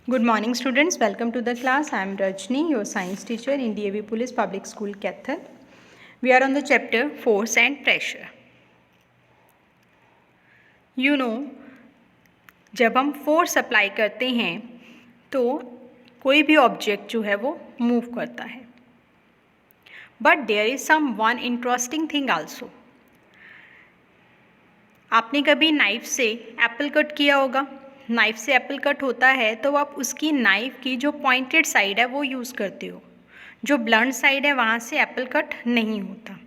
Good morning students, welcome to the class. I am Rajni, your science teacher in DAV Police Public School, Kathal. We are on the chapter Force and Pressure. You know, जब हम force apply करते हैं तो कोई भी object जो है वो मूव करता है, but there is some one interesting thing also. आपने कभी नाइफ से एप्पल कट किया होगा. नाइफ से एप्पल कट होता है तो आप उसकी नाइफ की जो पॉइंटेड साइड है वो यूज़ करते हो, जो ब्लंट साइड है वहाँ से एप्पल कट नहीं होता.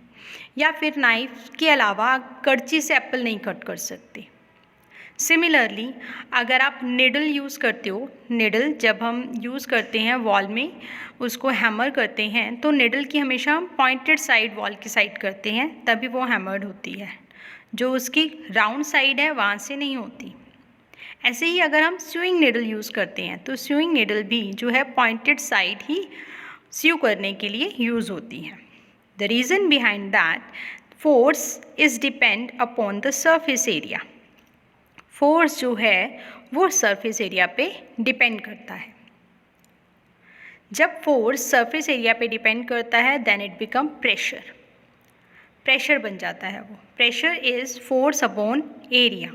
या फिर नाइफ के अलावा करची से एप्पल नहीं कट कर सकते. सिमिलरली अगर आप निडल यूज़ करते हो, निडल जब हम यूज़ करते हैं वॉल में, उसको हैमर करते हैं तो निडल की हमेशा हम पॉइंटेड साइड वॉल की साइड करते हैं, तभी वो हैमर्ड होती है. जो उसकी राउंड साइड है वहाँ से नहीं होती. ऐसे ही अगर हम स्यूइंग निडल यूज़ करते हैं तो स्यूइंग निडल भी जो है पॉइंटेड साइड ही स्यू करने के लिए यूज़ होती है. The reason behind that force is depend upon the surface area. Force जो है वो सरफेस एरिया पे डिपेंड करता है. जब फोर्स सरफेस एरिया पे डिपेंड करता है then it become pressure. Pressure बन जाता है वो. Pressure is force upon area.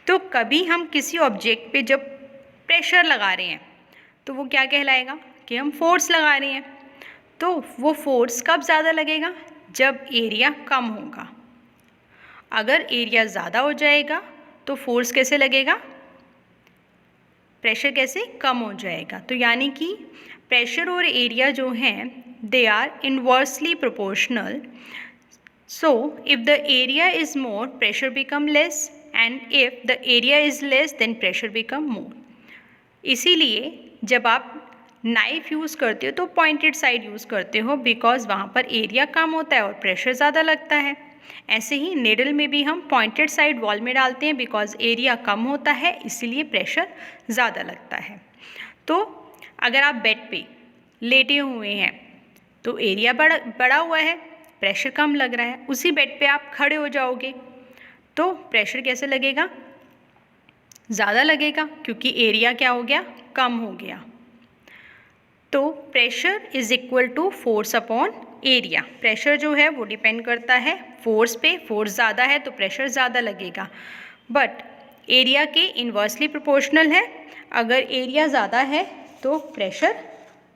तो कभी हम किसी ऑब्जेक्ट पे जब प्रेशर लगा रहे हैं तो वो क्या कहलाएगा कि हम फोर्स लगा रहे हैं. तो वो फोर्स कब ज़्यादा लगेगा? जब एरिया कम होगा. अगर एरिया ज़्यादा हो जाएगा तो फोर्स कैसे लगेगा? प्रेशर कैसे कम हो जाएगा. तो यानी कि प्रेशर और एरिया जो हैं they are inversely proportional. So if the area is more pressure become less and if the area is less then pressure become more. इसीलिए जब आप नाइफ यूज़ करते हो तो पॉइंटेड साइड यूज़ करते हो बिकॉज वहाँ पर एरिया कम होता है और प्रेशर ज़्यादा लगता है. ऐसे ही निडल में भी हम पॉइंटेड साइड वॉल में डालते हैं बिकॉज एरिया कम होता है, इसीलिए प्रेशर ज़्यादा लगता है. तो अगर आप बेड पे लेटे हुए हैं तो एरिया बड़ा हुआ है, प्रेशर कम लग रहा है. उसी बेड पे आप खड़े हो जाओगे तो प्रेशर कैसे लगेगा? ज़्यादा लगेगा, क्योंकि एरिया क्या हो गया? कम हो गया. तो pressure is equal to force upon area. Pressure जो है वो डिपेंड करता है फोर्स पे. फोर्स ज़्यादा है तो प्रेशर ज़्यादा लगेगा, बट एरिया के इन्वर्सली प्रोपोर्शनल है. अगर एरिया ज़्यादा है तो प्रेशर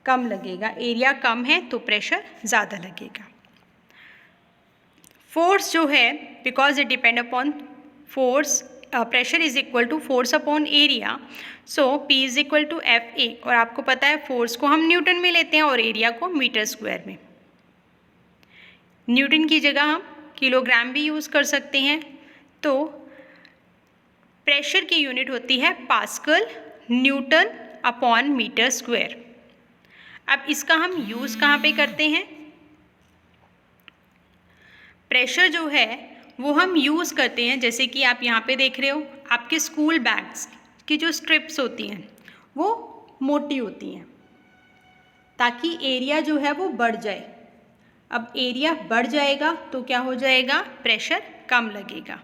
कम लगेगा, एरिया कम है तो प्रेशर ज़्यादा लगेगा. फोर्स जो है because it depend upon force, pressure is equal to force upon area. So P is equal to FA. और आपको पता है फोर्स को हम न्यूटन में लेते हैं और एरिया को मीटर स्क्वायर में. न्यूटन की जगह हम किलोग्राम भी यूज़ कर सकते हैं. तो प्रेशर की यूनिट होती है pascal, newton upon metre square. अब इसका हम यूज़ कहाँ पे करते हैं? प्रेशर जो है वो हम यूज़ करते हैं, जैसे कि आप यहाँ पे देख रहे हो, आपके स्कूल बैग्स की जो स्ट्रिप्स होती हैं वो मोटी होती हैं ताकि एरिया जो है वो बढ़ जाए. अब एरिया बढ़ जाएगा तो क्या हो जाएगा? प्रेशर कम लगेगा.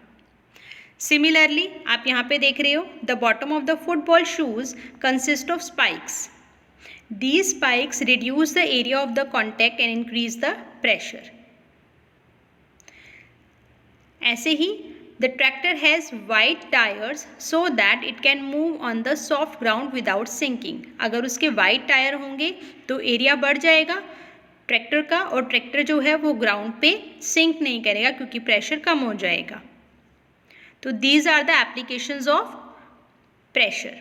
सिमिलरली आप यहाँ पे देख रहे हो, the bottom of the football shoes consist of spikes. These spikes reduce the area of the contact and increase the pressure. ऐसे ही the tractor has wide tyres so that it can move on the soft ground without sinking. अगर उसके wide tyre होंगे तो area बढ़ जाएगा tractor का, और ट्रैक्टर जो है वो ग्राउंड पे सिंक नहीं करेगा क्योंकि प्रेशर कम हो जाएगा. तो these are the applications of pressure.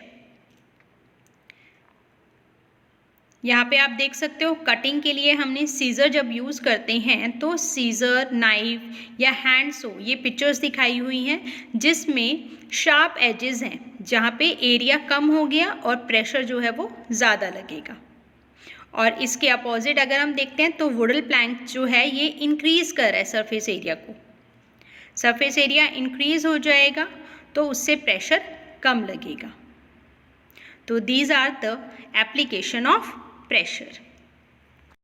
यहाँ पे आप देख सकते हो कटिंग के लिए हमने सीज़र जब यूज़ करते हैं तो सीज़र, नाइफ या हैंड्सो, ये पिक्चर्स दिखाई हुई हैं जिसमें शार्प एजेस हैं जहाँ पे एरिया कम हो गया और प्रेशर जो है वो ज़्यादा लगेगा. और इसके अपोजिट अगर हम देखते हैं तो वुडल प्लैंक जो है ये इंक्रीज़ कर रहा है सरफेस एरिया को. सरफेस एरिया इंक्रीज़ हो जाएगा तो उससे प्रेशर कम लगेगा. तो these are the application of pressure.